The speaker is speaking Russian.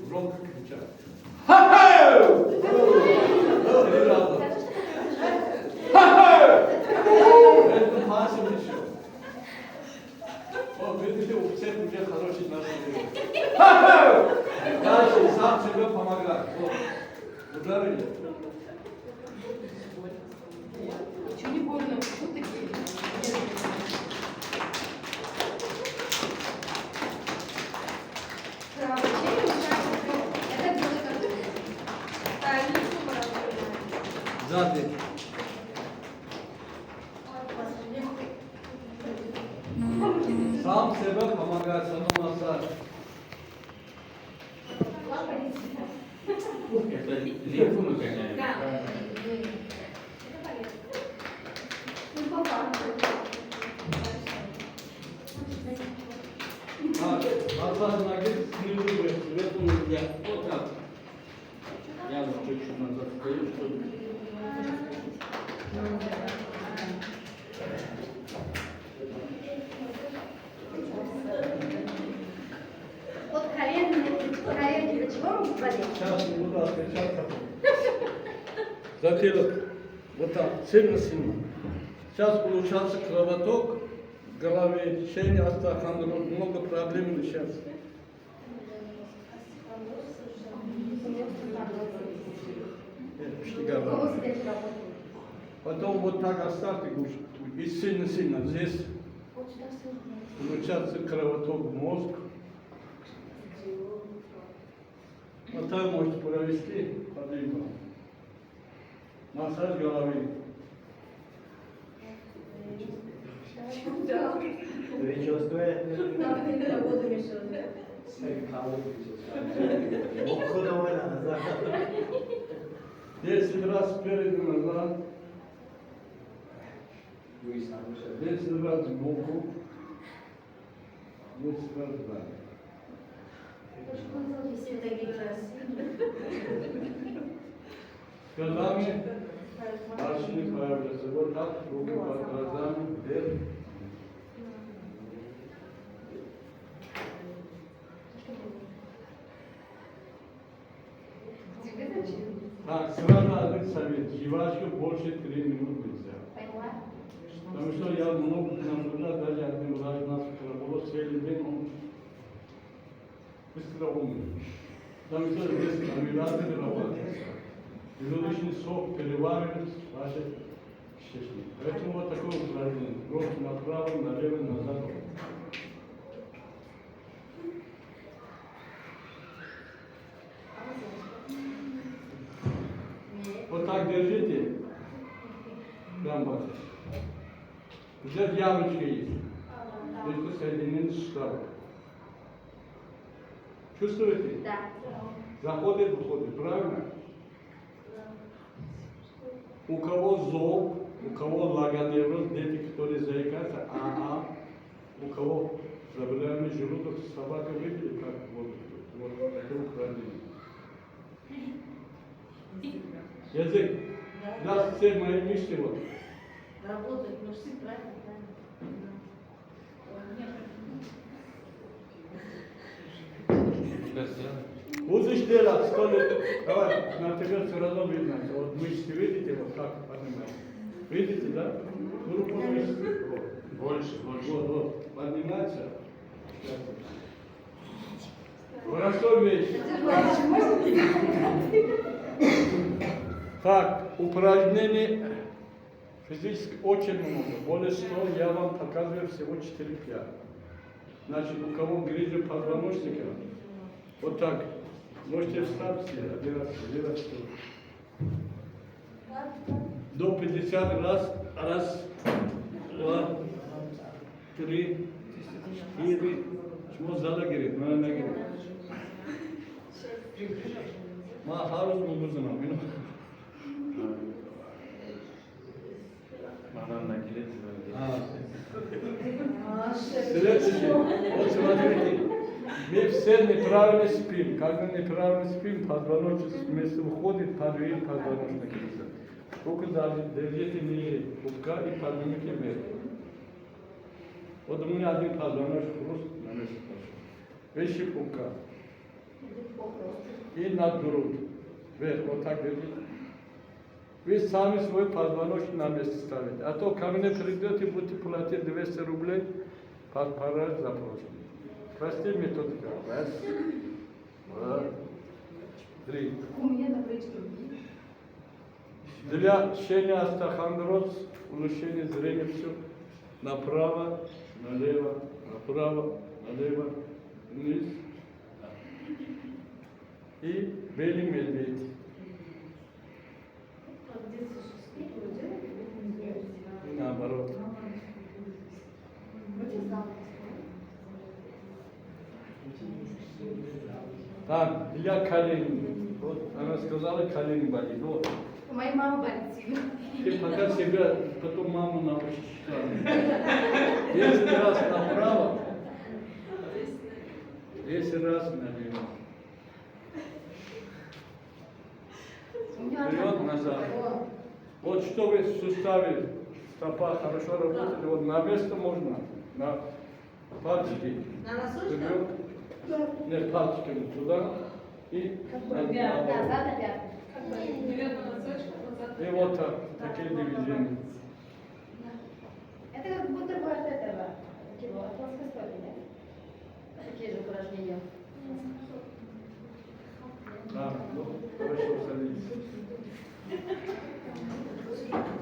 громко кричать. Ха-ха! Три раза. Ха-ха! Это Паша еще. О, видите, у всех уже хороший настроение. Ха-ха! Дальше сам себе помогай. Вот. Ударили. Ничего не больно, вот такие. Сзади. Сам себе помогай, самому массаж. Это лимфу мы гоняем. Массаж ноги снизу вверх, сверху нельзя. Вот так. Я вот чуть-чуть назад стою, чтобы... Вот коленки до чего могут болеть? Сейчас не буду отвечать потом. Затылок. Вот так, сильно-сильно. Сейчас получается кровоток в голове, течение остахандроза, много проблем решается. Потом вот так оставьте и сильно-сильно здесь получается кровоток в мозг. Вот так можете провести подъем. Массаж головы. Вечер стоит. Ходовая назад. 10 раз вперед и назад. 10 раз сбоку. 10 раз сзади. С глазами дальше не появляется. Вот так, руки под глазами, вверх. Так, сразу один совет. Жвачка больше 3 минут нельзя. Потому что я много наблюдал, даже один врач нас работал, целый день, он быстро умер. Потому что здесь амилазы работают. Желудочный сок переваривает ваши кишечник. Поэтому вот такое упражнение. Руки направо, налево, назад. Вот так держите. Прям вот. Здесь ямочка есть. Здесь соединен штаб. Чувствуете? Да. Заходит, выходит. Правильно? У кого зоб, у кого лагоневроз, дети, которые заикаются, у кого проблемный желудок, собака видели, как вот такое упражнение. Язык. Да, все мои мышцы вот. Работают мышцы, правильно? Будешь делать, что ли? Давай, на тебя все равно видно. Вот мышцы видите, вот как поднимать. Видите, да? Группу мышц. Больше. Вот, поднимается. Хорошо вещь. Так, упражнений физически очень много. Более 100, я вам показываю всего 4-5. Значит, у кого грыжа позвоночника, вот так. Можете встать все, один раз. До 50 раз. Раз, два, три, 4. Чему зала говорит? Надо говорит. Ма харус музына, бину. Она нагилет. Следующий. Вот смотрите. Мы все неправильно спим. Когда неправильно спим, позвоночник вместе выходит, подвинет позвоночник. Руку держите ниже пупка и поднимите вверх. Вот у меня один позвоночник хруст на месте пошел. Выше пупка. И на грудь. Вверх, вот так держите. Вы сами свой позвоночник на место ставите. А то ко мне придете, будете платить 200 рублей, параж запросим. Прости методика. Раз, два, три. У меня на плечке. Для лечения остеохондроз, улучшения зрения, все направо, налево, направо, налево, вниз. И белый медведь. И наоборот. Так, для колени. Вот она сказала, колени болит. Вот. У моей мамы болит сильно. Ты пока себя, потом маму научишь. 10 раз направо, 10 раз налево. Вперед, назад. Вот чтобы суставы, стопа хорошо работали, вот на место можно, на пальчики. На носочках? Вперед. Нет, пальчиками туда. И наоборот. Назад опять. И вот так, такие движения.